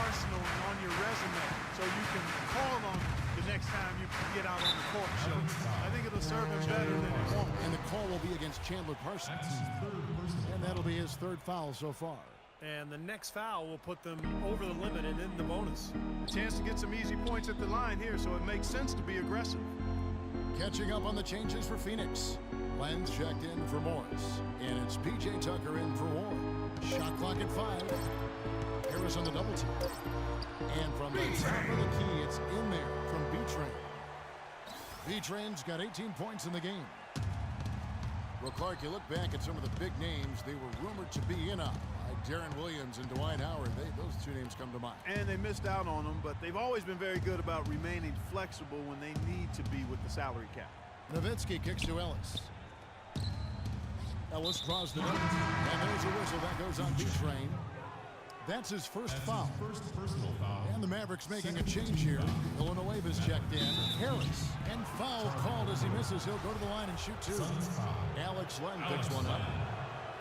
arsenal and on your resume so you can call on him the next time you get out on the court. So I think it'll serve him better than it won't. And the call will be against Chandler Parsons. And that'll be his third foul so far. And the next foul will put them over the limit and in the bonus. A chance to get some easy points at the line here, so it makes sense to be aggressive. Catching up on the changes for Phoenix. Lenz checked in for Morris. And it's P.J. Tucker in for Warren. Shot clock at 5. Harris on the double team. And from the top of the key, it's in there from B-Train. B-Train's got 18 points in the game. Well, Clark, you look back at some of the big names they were rumored to be in on, like Deron Williams and Dwight Howard. Those two names come to mind. And they missed out on them, but they've always been very good about remaining flexible when they need to be with the salary cap. Nowitzki kicks to Ellis. Ellis draws the net, and there's a whistle that goes on B-Train. That's his first foul. First personal foul. And the Mavericks making a change here. Villanueva's checked in. Harris. And foul called as he misses. He'll go to the line and shoot 2. Alex Len picks one up.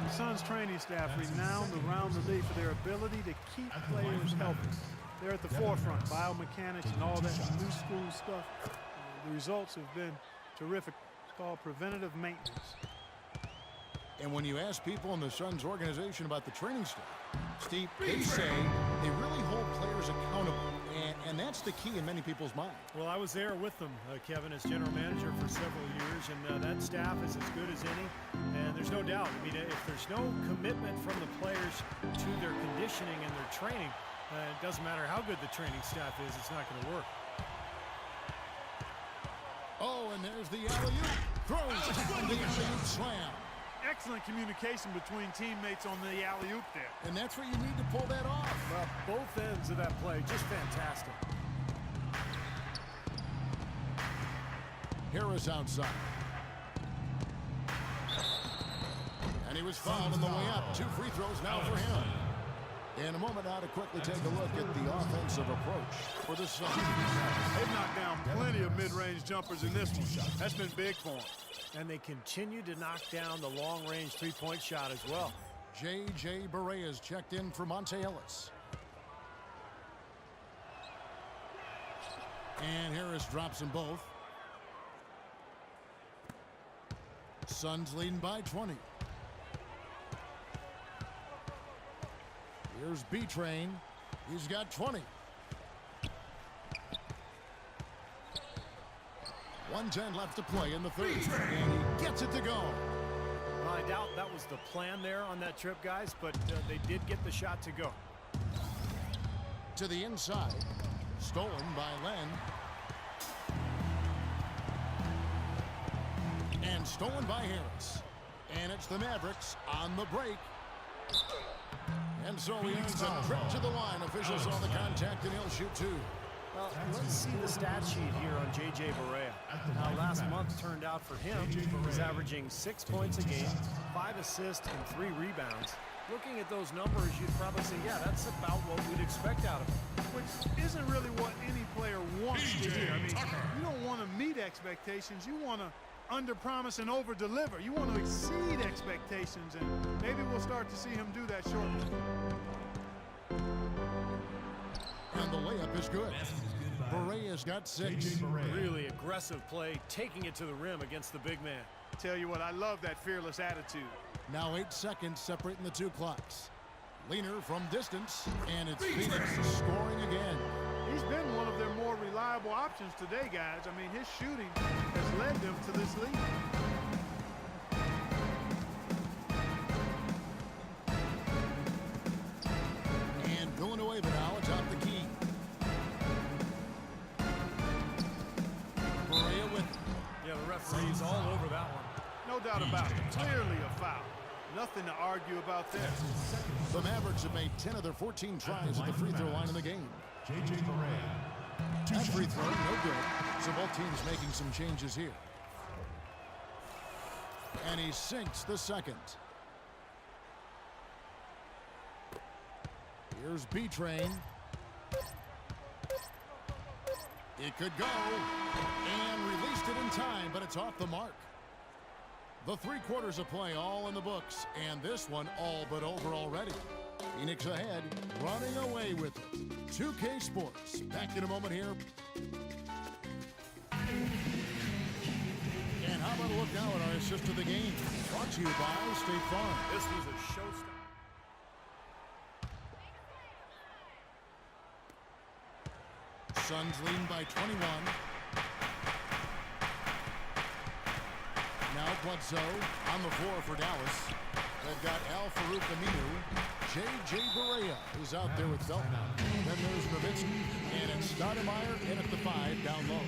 The Suns training staff renowned around the league for their ability to keep players healthy. They're at the forefront, biomechanics and all that new school stuff. The results have been terrific. It's called preventative maintenance. And when you ask people in the Suns organization about the training staff, Steve, they say they really hold players accountable. And that's the key in many people's minds. Well, I was there with them, Kevin, as general manager for several years, and that staff is as good as any. And there's no doubt. I mean, if there's no commitment from the players to their conditioning and their training, it doesn't matter how good the training staff is, it's not going to work. Oh, and there's the alley-oop. Throws the alley-oop slam. Excellent communication between teammates on the alley-oop there. And that's what you need to pull that off. Well, both ends of that play, just fantastic. Harris outside. And he was fouled on the way up. 2 free throws now for him. In a moment now to quickly take a look at the offensive approach for the Suns. They've knocked down plenty of mid-range jumpers in this one. That's been big for them. And they continue to knock down the long-range three-point shot as well. J.J. Barea is checked in for Monte Ellis. And Harris drops them both. Suns leading by 20. Here's B-Train. He's got 20. 1:10 left to play in the third. And he gets it to go. Well, I doubt that was the plan there on that trip, guys, but they did get the shot to go. To the inside. Stolen by Len. And stolen by Harris. And it's the Mavericks on the break. And so he earns a trip to the line. Officials saw the contact, and he'll shoot 2. Well, let's see the stat sheet here on J.J. Barea. Now, last month turned out for him. He was averaging 6 points a game, 5 assists, and 3 rebounds. Looking at those numbers, you'd probably say, yeah, that's about what we'd expect out of him. Which isn't really what any player wants to hear. I mean, you don't want to meet expectations. You want to under-promise and over-deliver. You want to exceed expectations, and maybe we'll start to see him do that shortly. And the layup is good. Barea's got 6. Really aggressive play, taking it to the rim against the big man. Tell you what, I love that fearless attitude. Now 8 seconds separating the 2 clocks. Leaner from distance, and it's Phoenix scoring again. He's been one of their more reliable options today, guys. I mean, his shooting has led them to this lead. And Villanueva now atop the key. Barea with it. Yeah, the referee's all over that one. No doubt about it. Clearly a foul. Nothing to argue about there. The Mavericks have made 10 of their 14 tries at the free throw line in the game. J.J. Barea. That free throw, no good. So both teams making some changes here. And he sinks the second. Here's B-Train. It could go. And released it in time, but it's off the mark. The 3 quarters of play all in the books, and this one all but over already. Phoenix ahead, running away with it. 2K Sports. Back in a moment here. And how about a look now at our assist of the game? Brought to you by State Farm. This was a showstopper. Suns leading by 21. Now Bledsoe on the floor for Dallas. They've got Al-Farouq Aminu. J.J. Barea is out there with Felton. Then there's Nowitzki. And it's Stoudemire in at the 5 down low.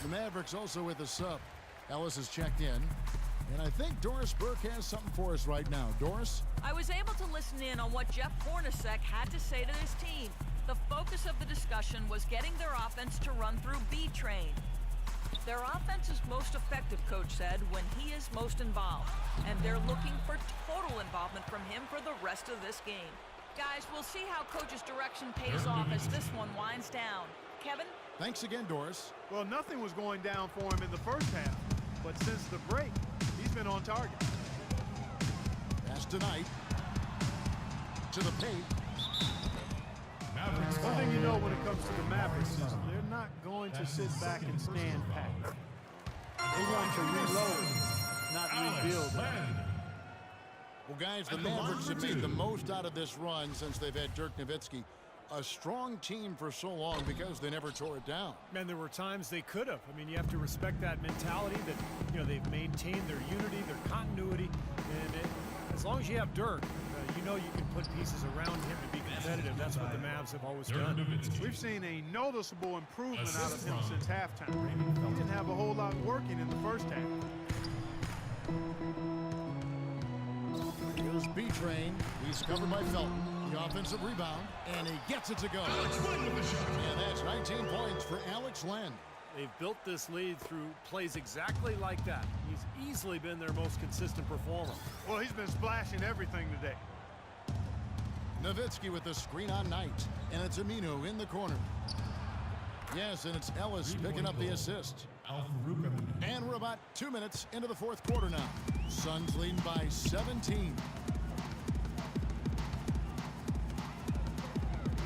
The Mavericks also with a sub. Ellis has checked in. And I think Doris Burke has something for us right now. Doris? I was able to listen in on what Jeff Hornacek had to say to his team. The focus of the discussion was getting their offense to run through B-Train. Their offense is most effective, Coach said, when he is most involved. And they're looking for total involvement from him for the rest of this game. Guys, we'll see how Coach's direction pays off as this one winds down. Kevin? Thanks again, Doris. Well, nothing was going down for him in the first half, but since the break, he's been on target. Pass tonight to the paint. Mavericks One thing you know when it comes to the Mavericks is they're not going to sit back and stand pat. They want to reload, not rebuild. Well, guys, the At the Mavericks line have for made two. the most out of this run since they've had Dirk Nowitzki. A strong team for so long because they never tore it down. Man, there were times they could have. I mean, you have to respect that mentality that, you know, they've maintained their unity, their continuity. And as long as you have Dirk, you know you can put pieces around him to be competitive. That's what the Mavs have always done. We've seen a noticeable improvement out of him since halftime. He didn't have a whole lot working in the first half. Here's B-Train. He's covered by Felton. The offensive rebound, and he gets it to go. And that's 19 points for Alex Len. They've built this lead through plays exactly like that. He's easily been their most consistent performer. Well, he's been splashing everything today. Nowitzki with the screen on Knight, and it's Aminu in the corner. Yes, and it's Ellis picking up the assist. Al-Farouq Aminu. And we're about 2 minutes into the fourth quarter now. Suns leading by 17.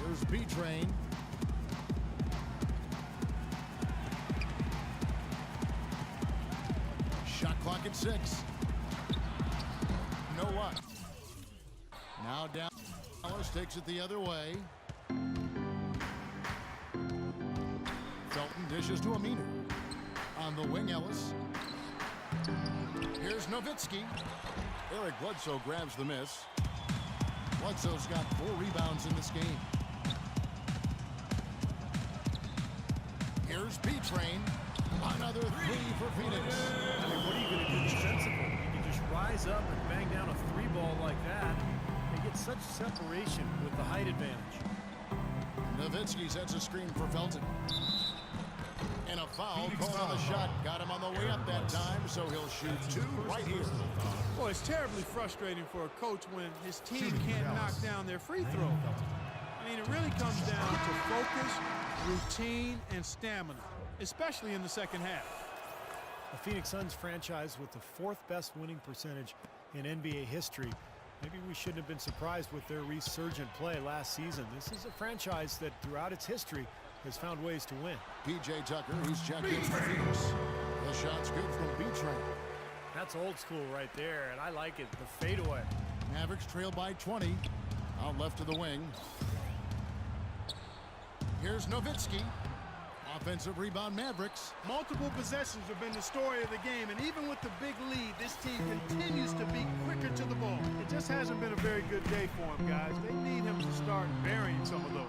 Here's B-Train. Shot clock at 6. No luck. Now down. Ellis takes it the other way. Felton dishes to Aminu. On the wing, Ellis. Here's Nowitzki. Eric Bledsoe grabs the miss. Bledsoe's got 4 rebounds in this game. Here's B-Train. Another 3 for Phoenix. I mean, what are you going to do defensively? You can just rise up and bang down a 3-ball like that. They get such separation with the height advantage. Nowitzki sets a screen for Felton. And a foul called on the shot. Got him on the way up that time, so he'll shoot 2 right here. Well, it's terribly frustrating for a coach when his team can't knock down their free throw. I mean, it really comes down to focus, routine, and stamina, especially in the second half. The Phoenix Suns franchise with the 4th best winning percentage in NBA history. Maybe we shouldn't have been surprised with their resurgent play last season. This is a franchise that throughout its history has found ways to win. P.J. Tucker, he's checked in for Phoenix. The shot's good from B-Train. That's old school right there, and I like it, the fadeaway. Mavericks trail by 20. Out left to the wing. Here's Nowitzki. Offensive rebound, Mavericks. Multiple possessions have been the story of the game, and even with the big lead, this team continues to be quicker to the ball. It just hasn't been a very good day for him, guys. They need him to start burying some of those.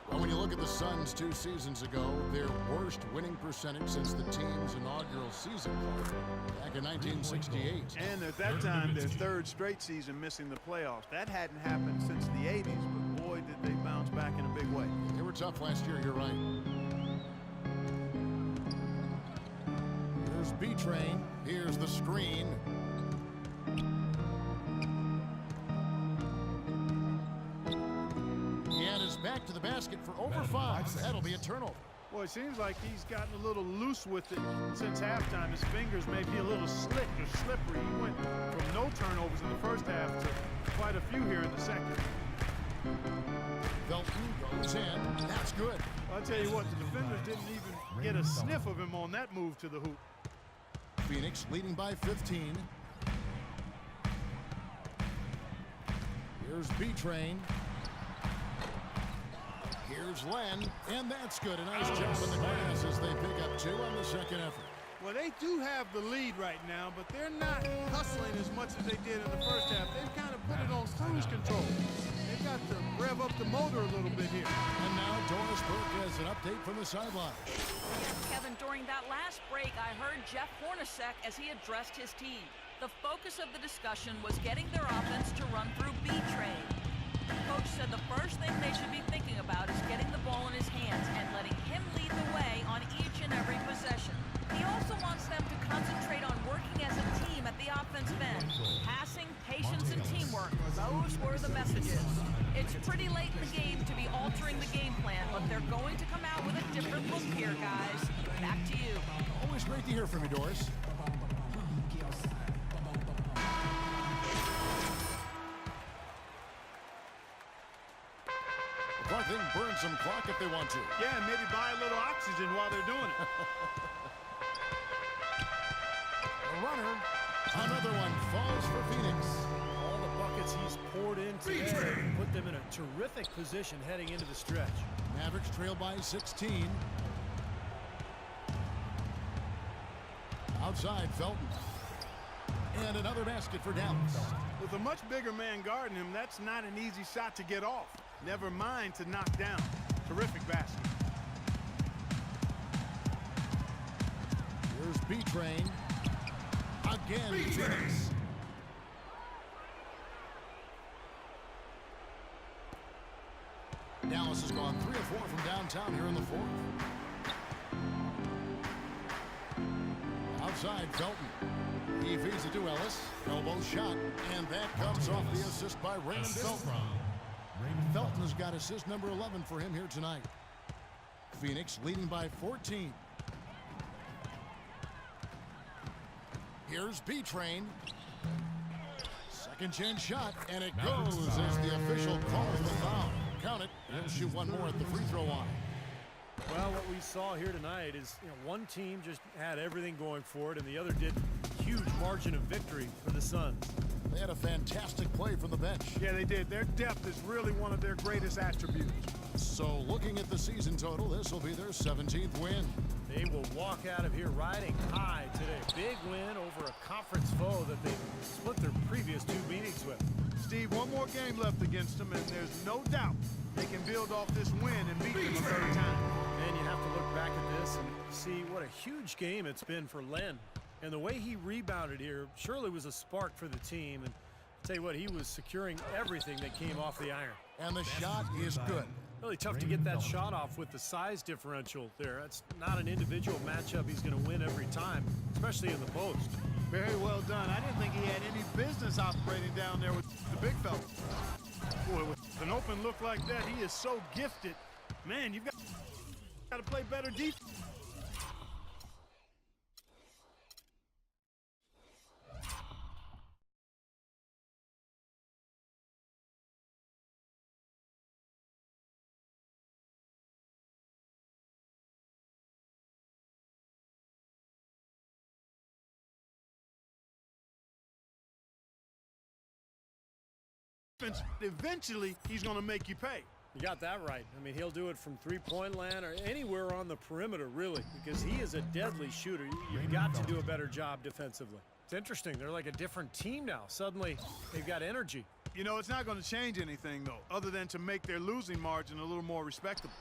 Well, when you look at the Suns 2 seasons ago, their worst winning percentage since the team's inaugural season back in 1968. And at that time, their 3rd straight season missing the playoffs. That hadn't happened since the 80s, but boy, did they bounce back in a big way. They were tough last year, you're right. Here's B-Train. Here's the screen. back to the basket for over 5. That'll be a turnover. Well, it seems like he's gotten a little loose with it since halftime. His fingers may be a little slick or slippery. He went from no turnovers in the first half to quite a few here in the second. Felton goes in. That's good. I'll tell you what, the defenders didn't even get a sniff of him on that move to the hoop. Phoenix leading by 15. Here's B-Train. Here's Len, and that's good. A nice job on the glass as they pick up 2 on the second effort. Well, they do have the lead right now, but they're not hustling as much as they did in the first half. They've kind of put it on cruise control. They've got to rev up the motor a little bit here. And now Doris Burke has an update from the sideline. Kevin, during that last break, I heard Jeff Hornacek as he addressed his team. The focus of the discussion was getting their offense to run through B-Train. Coach said the first thing they should be thinking about is getting the ball in his hands and letting him lead the way on each and every possession. He also wants them to concentrate on working as a team at the offensive end. Passing, patience, and teamwork, those were the messages. It's pretty late in the game to be altering the game plan, but they're going to come out with a different look here, guys. Back to you. Always great to hear from you, Doris. Clark, they can burn some clock if they want to. Yeah, and maybe buy a little oxygen while they're doing it. A runner. Another one falls for Phoenix. All the buckets he's poured in today put them in a terrific position heading into the stretch. Mavericks trail by 16. Outside, Felton. And another basket for Dallas. With a much bigger man guarding him, that's not an easy shot to get off. Never mind to knock down. Terrific basket. Here's B-Train. Again, Phoenix. Dallas has gone 3 of 4 from downtown here in the fourth. Outside, Felton. He feeds it to Ellis. Elbow shot. And that comes off the assist by Raymond Felton. Felton has got assist number 11 for him here tonight. Phoenix leading by 14. Here's B-Train. Second chance shot, and it goes as the official calls the foul. Count it, and he'll shoot one more at the free throw line. Well, what we saw here tonight is, one team just had everything going for it, and the other did. Huge margin of victory for the Suns. They had a fantastic play from the bench. Yeah, they did. Their depth is really one of their greatest attributes. So looking at the season total, this will be their 17th win. They will walk out of here riding high today. Big win over a conference foe that they split their previous 2 meetings with. Steve, one more game left against them, and there's no doubt they can build off this win and beat them a third time. And you have to look back at this and see what a huge game it's been for Len. And the way he rebounded here surely was a spark for the team. And I'll tell you what, he was securing everything that came off the iron. And the shot is good. Really tough to get that shot off with the size differential there. That's not an individual matchup he's going to win every time, especially in the post. Very well done. I didn't think he had any business operating down there with the big fella. Boy, with an open look like that, he is so gifted. Man, you've got to play better defense. Eventually, he's going to make you pay. You got that right. I mean, he'll do it from three-point land or anywhere on the perimeter, really, because he is a deadly shooter. You've got to do a better job defensively. It's interesting. They're like a different team now. Suddenly, they've got energy. You know, it's not going to change anything, though, other than to make their losing margin a little more respectable.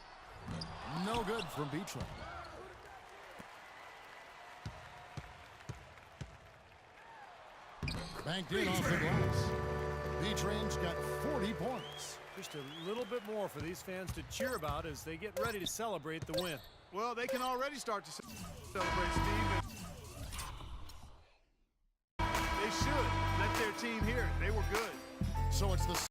No good from B-Train. Banked in off the glass. B-Train's got 40 points. Just a little bit more for these fans to cheer about as they get ready to celebrate the win. Well, they can already start to celebrate, Steve. They should let their team hear it. They were good. So it's the